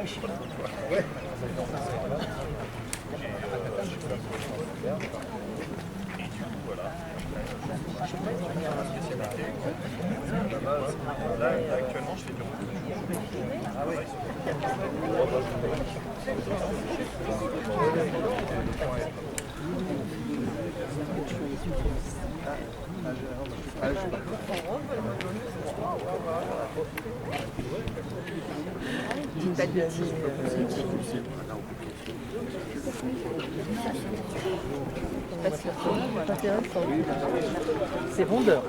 Là, actuellement, je fais du Dis pas de bêtises. C'est vendeur.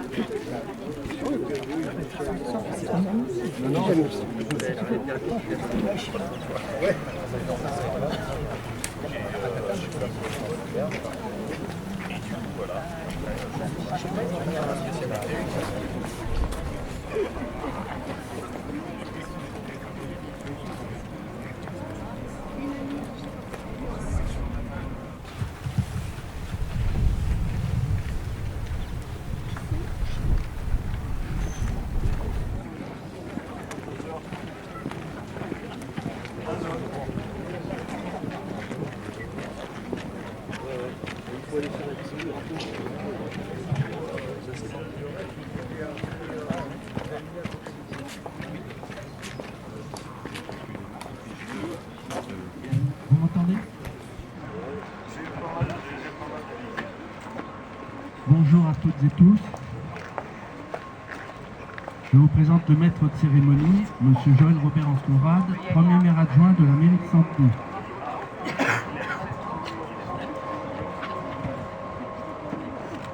Vous m'entendez? Bonjour à toutes et tous. Je vous présente le maître de cérémonie, M. Joël Robert Anscourade, premier maire adjoint de la mairie de Sampigny.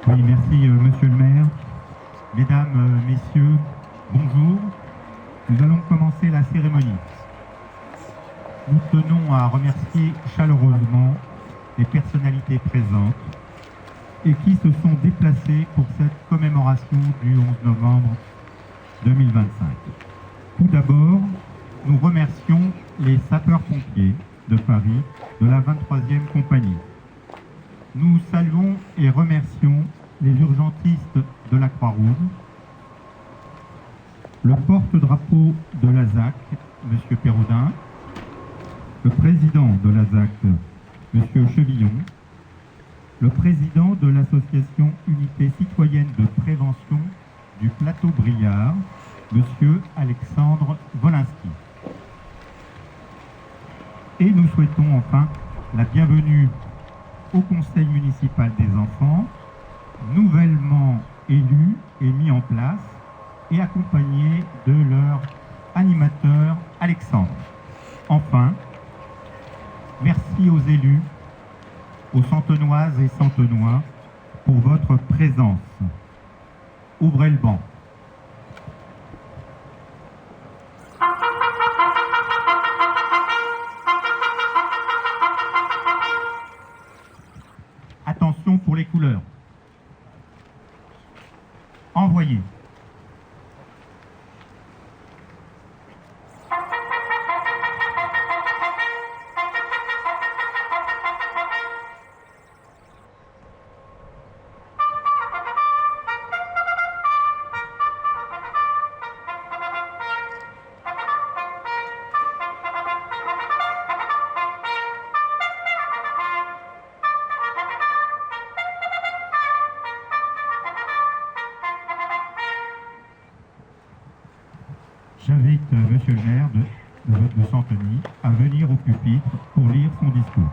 Oui, merci Monsieur le maire. Mesdames, Messieurs, bonjour. Nous allons commencer la cérémonie. Nous tenons à remercier chaleureusement les personnalités présentes et qui se sont déplacées pour cette commémoration du 11 novembre 2025. Tout d'abord, nous remercions les sapeurs-pompiers de Paris de la 23e compagnie. Nous saluons et remercions les urgentistes de la Croix-Rouge, le porte-drapeau de l'ASAC, M. Pérodin, le président de l'ASAC, M. Chevillon, le président de l'association Unité citoyenne de prévention du plateau Briard, M. Alexandre Wolinski. Et nous souhaitons enfin la bienvenue au Conseil municipal des enfants, nouvellement élus et mis en place, et accompagnés de leur animateur Alexandre. Enfin, merci aux élus, aux Santenoises et Santenois pour votre présence. Ouvrez le banc. Attention pour les couleurs. Envoyez. J'invite Monsieur le maire de Santeny à venir au pupitre pour lire son discours.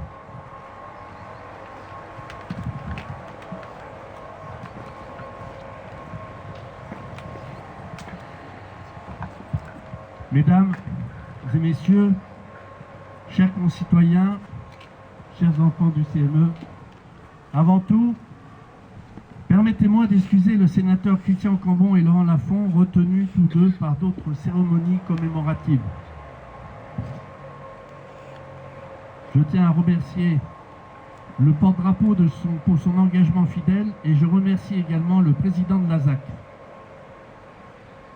Mesdames et messieurs, chers concitoyens, chers enfants du CME, avant tout, permettez-moi d'excuser le sénateur Christian Cambon et Laurent Lafont, retenus tous deux par d'autres cérémonies commémoratives. Je tiens à remercier le porte-drapeau pour son engagement fidèle et je remercie également le président de l'ASAC.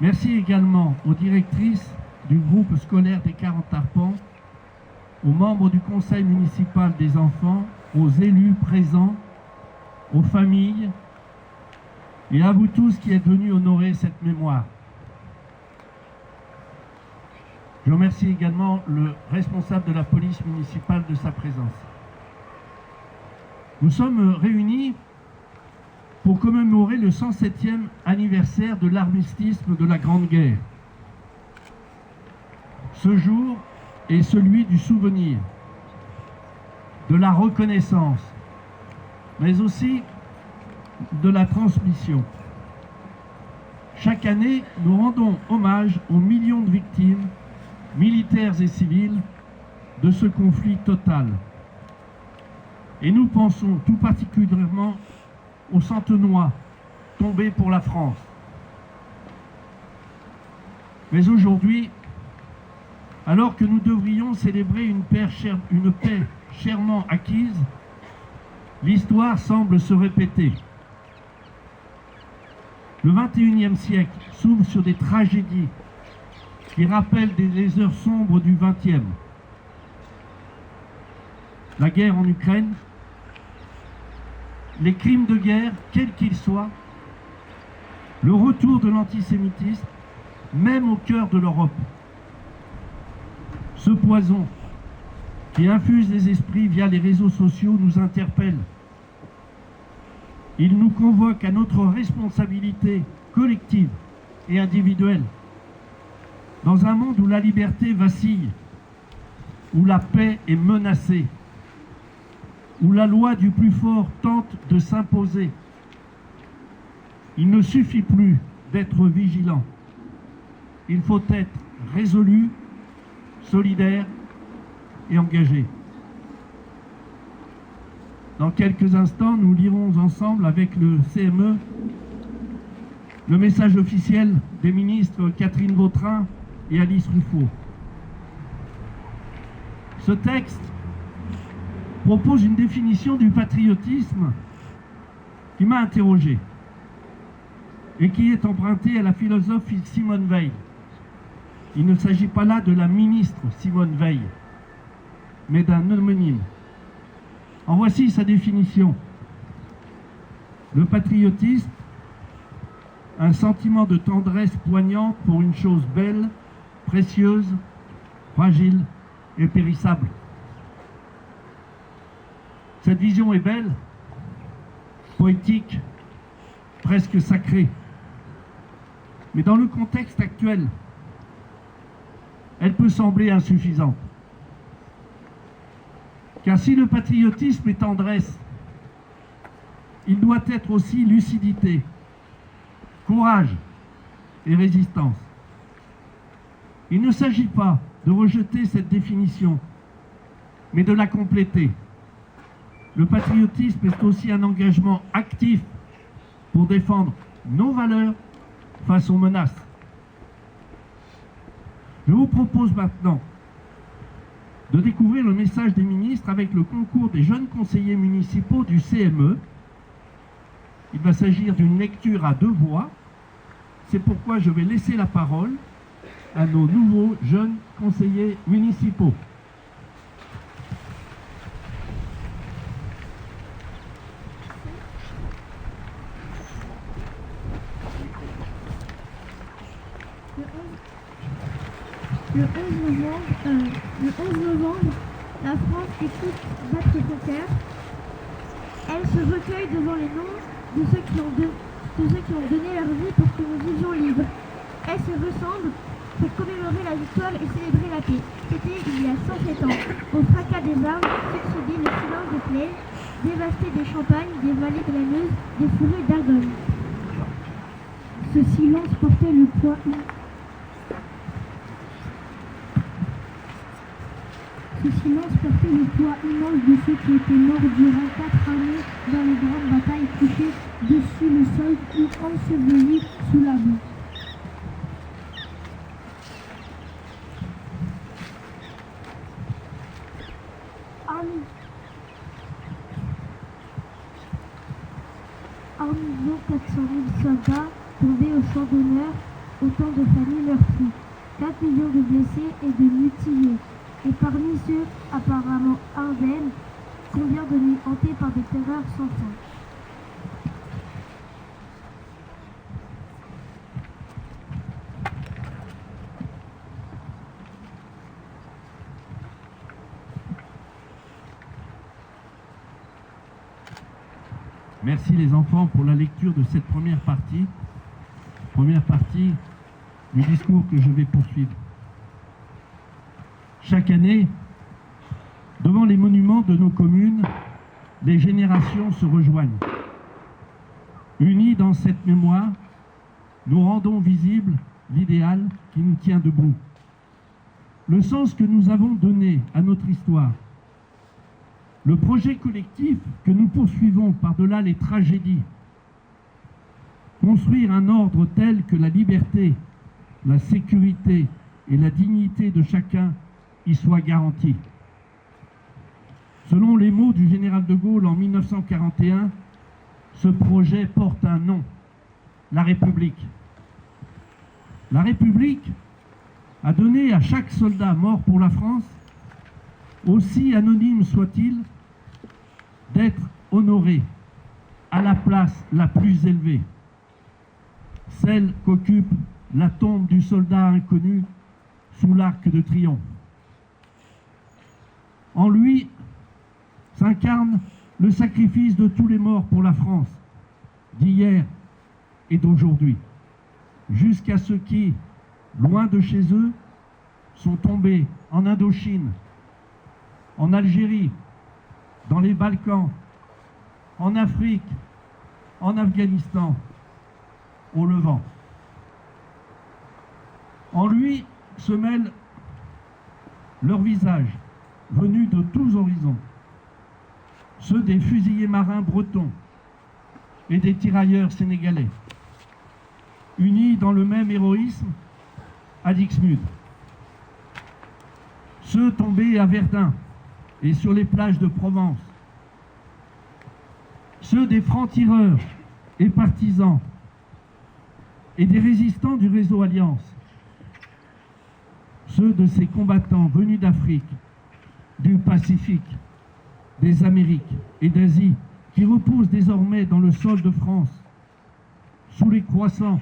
Merci également aux directrices du groupe scolaire des 40 Arpents, aux membres du conseil municipal des enfants, aux élus présents, aux familles, et à vous tous qui êtes venus honorer cette mémoire. Je remercie également le responsable de la police municipale de sa présence. Nous sommes réunis pour commémorer le 107e anniversaire de l'armistice de la Grande Guerre. Ce jour est celui du souvenir, de la reconnaissance, mais aussi de la transmission. Chaque année, nous rendons hommage aux millions de victimes, militaires et civiles, de ce conflit total. Et nous pensons tout particulièrement aux Centenois tombés pour la France. Mais aujourd'hui, alors que nous devrions célébrer une paix chèrement acquise, l'histoire semble se répéter. Le XXIe siècle s'ouvre sur des tragédies qui rappellent les heures sombres du XXe. La guerre en Ukraine, les crimes de guerre, quels qu'ils soient, le retour de l'antisémitisme, même au cœur de l'Europe. Ce poison qui infuse les esprits via les réseaux sociaux nous interpelle. Il nous convoque à notre responsabilité collective et individuelle. Dans un monde où la liberté vacille, où la paix est menacée, où la loi du plus fort tente de s'imposer, il ne suffit plus d'être vigilant. Il faut être résolu, solidaire et engagé. Dans quelques instants, nous lirons ensemble avec le CME le message officiel des ministres Catherine Vautrin et Alice Ruffo. Ce texte propose une définition du patriotisme qui m'a interrogé et qui est empruntée à la philosophe Simone Veil. Il ne s'agit pas là de la ministre Simone Veil, mais d'un homonyme. En voici sa définition. Le patriotisme, un sentiment de tendresse poignante pour une chose belle, précieuse, fragile et périssable. Cette vision est belle, poétique, presque sacrée. Mais dans le contexte actuel, elle peut sembler insuffisante. Car si le patriotisme est tendresse, il doit être aussi lucidité, courage et résistance. Il ne s'agit pas de rejeter cette définition, mais de la compléter. Le patriotisme est aussi un engagement actif pour défendre nos valeurs face aux menaces. Je vous propose maintenant de découvrir le message des ministres avec le concours des jeunes conseillers municipaux du CME. Il va s'agir d'une lecture à 2 voix. C'est pourquoi je vais laisser la parole à nos nouveaux jeunes conseillers municipaux. Le 11 novembre, la France écoute battre son cœur. Elle se recueille devant les noms de ceux qui ont donné leur vie pour que nous vivions libres. Elle se ressemble pour commémorer la victoire et célébrer la paix. C'était il y a 107 ans. Au fracas des armes succédait le silence des plaines, dévasté des champagnes, des vallées de la Meuse, des forêts d'Argonne. Ce silence portait le poids immense de ceux qui étaient morts durant 4 années dans les grandes batailles, couchés dessus le sol ou ensevelis sous la boue. Parmi nos 400 000 soldats tombés au champ d'honneur, autant de familles meurtries, 4 millions de blessés et de mutilés. Et parmi ceux apparemment indemnes, combien de nuits hantées par des terreurs sans fin. Merci les enfants pour la lecture de cette première partie du discours que je vais poursuivre. Chaque année, devant les monuments de nos communes, les générations se rejoignent. Unis dans cette mémoire, nous rendons visible l'idéal qui nous tient debout. Le sens que nous avons donné à notre histoire, le projet collectif que nous poursuivons par-delà les tragédies, construire un ordre tel que la liberté, la sécurité et la dignité de chacun y soient garanties. Selon les mots du général de Gaulle en 1941, ce projet porte un nom, la République. La République a donné à chaque soldat mort pour la France, aussi anonyme soit-il, d'être honoré à la place la plus élevée, celle qu'occupe la tombe du soldat inconnu sous l'Arc de Triomphe. En lui s'incarne le sacrifice de tous les morts pour la France, d'hier et d'aujourd'hui, jusqu'à ceux qui, loin de chez eux, sont tombés en Indochine, en Algérie, dans les Balkans, en Afrique, en Afghanistan, au Levant. En lui se mêlent leurs visages, venus de tous horizons, ceux des fusiliers marins bretons et des tirailleurs sénégalais, unis dans le même héroïsme à Dixmude. Ceux tombés à Verdun et sur les plages de Provence, ceux des francs-tireurs et partisans et des résistants du réseau Alliance, ceux de ces combattants venus d'Afrique, du Pacifique, des Amériques et d'Asie, qui reposent désormais dans le sol de France, sous les croissants,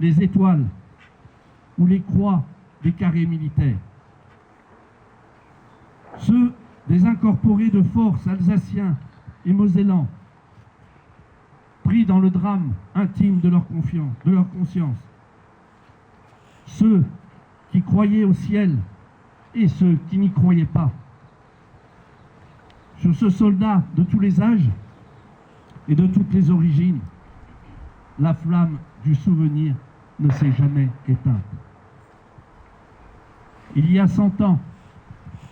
les étoiles ou les croix des carrés militaires. Ceux des incorporés de force alsaciens et mosellans, pris dans le drame intime de leur conscience. Ceux qui croyaient au ciel et ceux qui n'y croyaient pas. Sur ce soldat de tous les âges et de toutes les origines, la flamme du souvenir ne s'est jamais éteinte. Il y a 100 ans,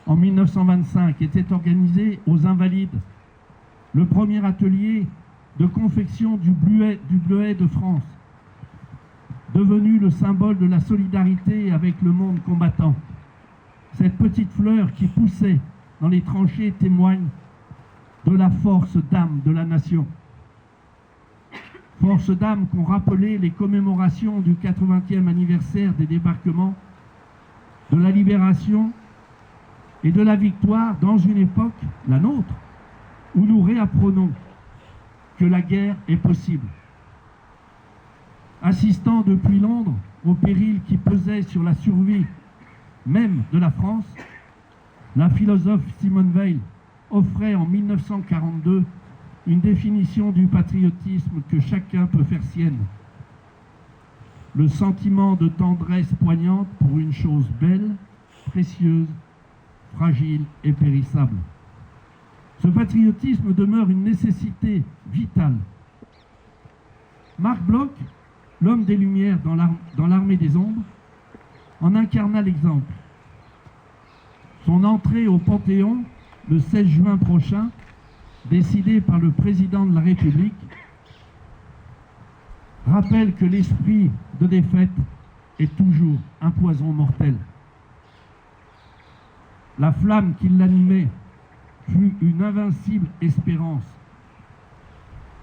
en 1925, était organisé aux Invalides le premier atelier de confection du bleuet de France, devenu le symbole de la solidarité avec le monde combattant. Cette petite fleur qui poussait dans les tranchées témoigne de la force d'âme de la nation. Force d'âme qu'ont rappelé les commémorations du 80e anniversaire des débarquements, de la libération et de la victoire dans une époque, la nôtre, où nous réapprenons que la guerre est possible. Assistant depuis Londres au péril qui pesait sur la survie même de la France, la philosophe Simone Veil offrait en 1942 une définition du patriotisme que chacun peut faire sienne. Le sentiment de tendresse poignante pour une chose belle, précieuse, fragile et périssable. Ce patriotisme demeure une nécessité vitale. Marc Bloch, l'homme des Lumières dans l'armée des ombres, en incarna l'exemple. Son entrée au Panthéon le 16 juin prochain, décidée par le président de la République, rappelle que l'esprit de défaite est toujours un poison mortel. La flamme qui l'animait fut une invincible espérance.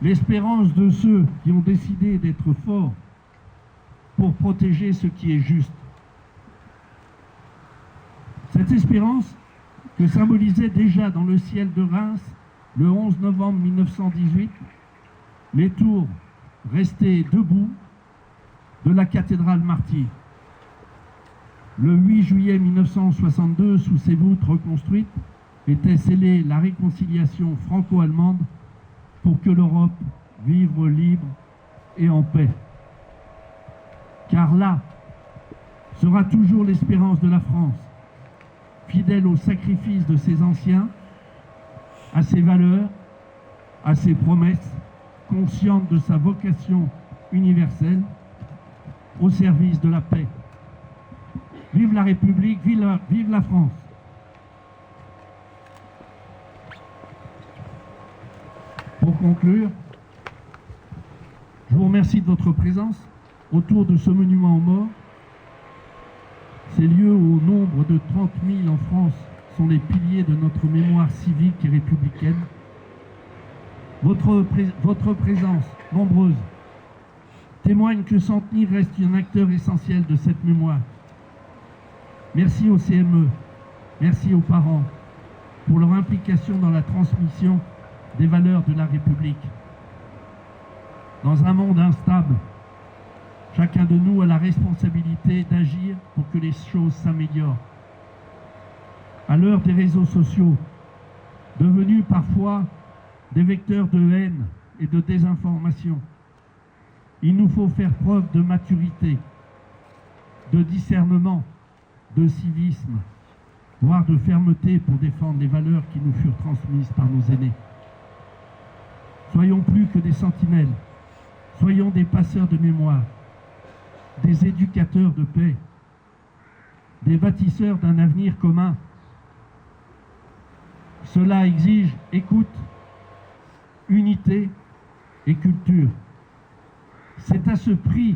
L'espérance de ceux qui ont décidé d'être forts pour protéger ce qui est juste. Cette espérance que symbolisait déjà dans le ciel de Reims, le 11 novembre 1918, les tours restées debout de la cathédrale martyre. Le 8 juillet 1962, sous ses voûtes reconstruites, était scellée la réconciliation franco-allemande pour que l'Europe vive libre et en paix. Car là sera toujours l'espérance de la France, fidèle au sacrifice de ses anciens, à ses valeurs, à ses promesses, consciente de sa vocation universelle, au service de la paix. Vive la République, vive la France. Pour conclure, je vous remercie de votre présence autour de ce monument aux morts. Ces lieux au nombre de 30 000 en France sont les piliers de notre mémoire civique et républicaine. Votre présence, nombreuse, témoigne que Centeny reste un acteur essentiel de cette mémoire. Merci au CME, merci aux parents pour leur implication dans la transmission des valeurs de la République. Dans un monde instable, chacun de nous a la responsabilité d'agir pour que les choses s'améliorent. À l'heure des réseaux sociaux, devenus parfois des vecteurs de haine et de désinformation, il nous faut faire preuve de maturité, de discernement, de civisme, voire de fermeté pour défendre les valeurs qui nous furent transmises par nos aînés. Soyons plus que des sentinelles, soyons des passeurs de mémoire, des éducateurs de paix, des bâtisseurs d'un avenir commun. Cela exige écoute, unité et culture. C'est à ce prix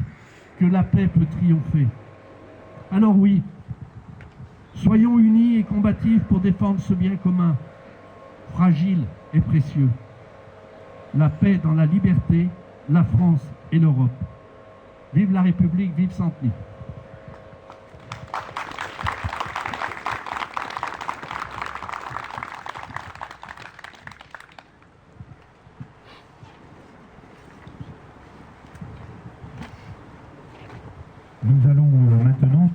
que la paix peut triompher. Alors oui, soyons unis et combatifs pour défendre ce bien commun, fragile et précieux. La paix dans la liberté, la France et l'Europe. Vive la République, vive Centeny. Nous allons maintenant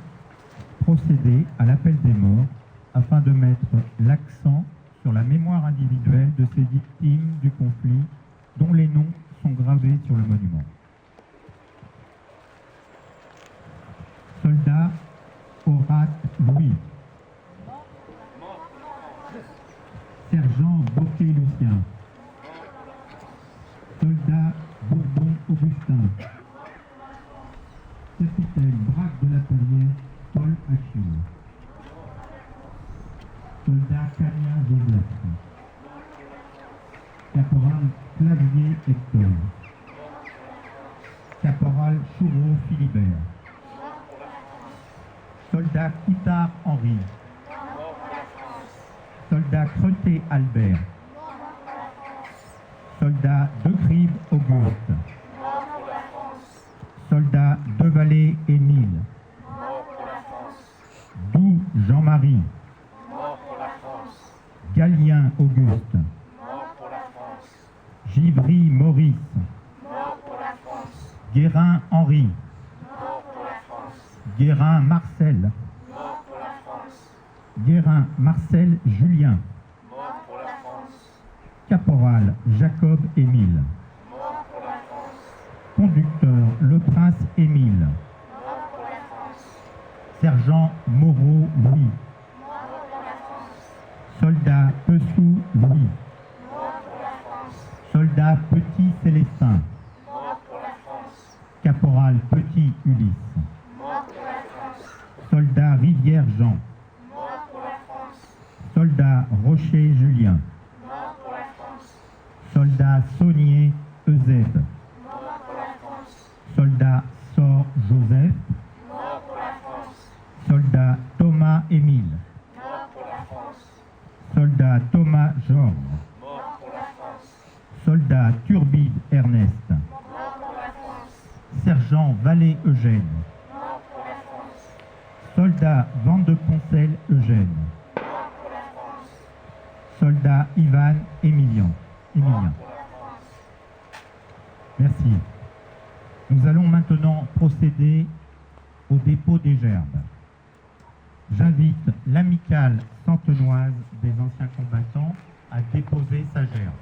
procéder à l'appel des morts afin de mettre l'accent sur la mémoire individuelle de ces victimes du conflit dont les noms sont gravés sur le monument. Soldat Horace Louis. Sergent Bocquet-Lucien. Soldat Bourbon Augustin. Capitaine Braque de la Perrière Paul Achille. Soldat Canien Joseph. Caporal Clavier Hector. Caporal Choureau Philibert. Soldat Coutard Henri. Soldat Creté Albert. Soldat Decrive Auguste. Soldat Devallé Émile. Doux Jean-Marie. Galien Auguste. Givry Maurice. Guérin Henri. Guérin Marcel. Guérin Marcel Julien. Caporal Jacob Émile. Conducteur Le Prince Émile. Sergent Moreau Louis. Soldat Pessou Louis. Soldat Petit Célestin. Caporal Petit Ulysse. Soldat Rivière Jean. Soldat Rocher Julien. Soldat Saunier Eusèbe. Soldat Sor Joseph. Soldat Thomas Émile. Soldat Thomas Georges. Soldat Turbide Ernest. Sergent Vallée Eugène. Soldat Van de Poncel Eugène. Soldat Ivan Émilien. Merci. Nous allons maintenant procéder au dépôt des gerbes. J'invite l'amicale centenoise des anciens combattants à déposer sa gerbe.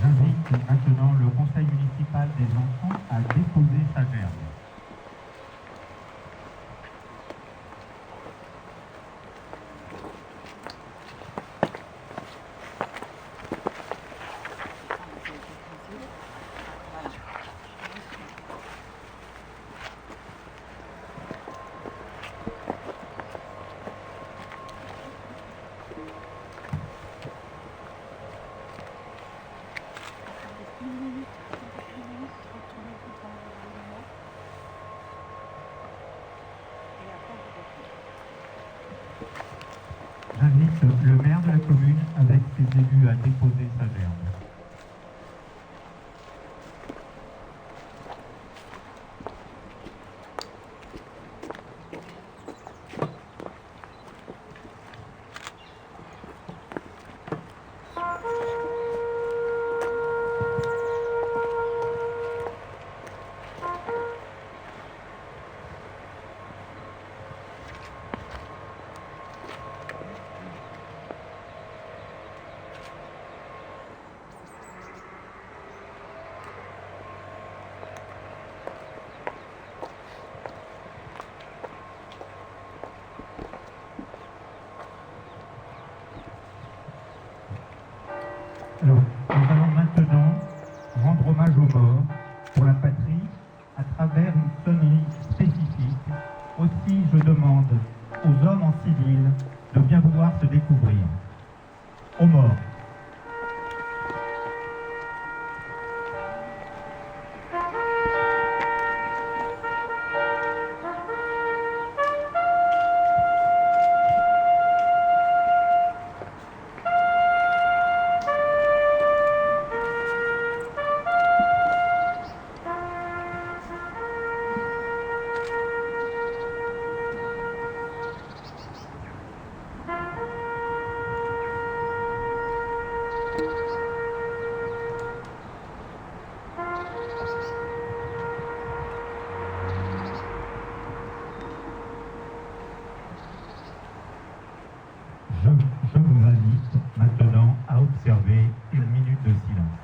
J'invite maintenant le conseil municipal des enfants à déposer sa gerbe. J'invite le maire de la commune avec ses élus à déposer sa gerbe. Alors, nous allons maintenant rendre hommage aux morts pour la patrie à travers une sonnerie spécifique. Aussi, je demande aux hommes en civil de bien vouloir se découvrir. Aux morts. Je vous invite maintenant à observer une minute de silence.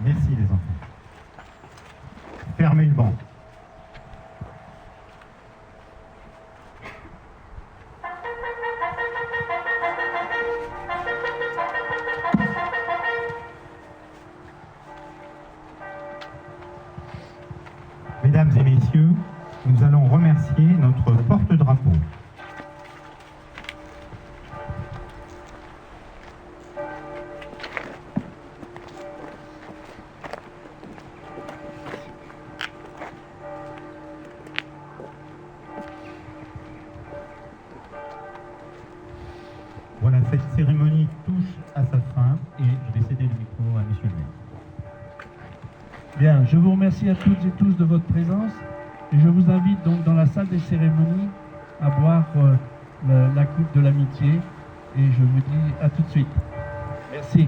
Merci les enfants. Fermez le banc. Mesdames et messieurs, nous allons remercier notre porte-drapeau. cette cérémonie touche à sa fin et je vais céder le micro à monsieur le maire. Bien, je vous remercie à toutes et tous de votre présence et je vous invite donc dans la salle des cérémonies à boire la coupe de l'amitié et je vous dis à tout de suite. Merci.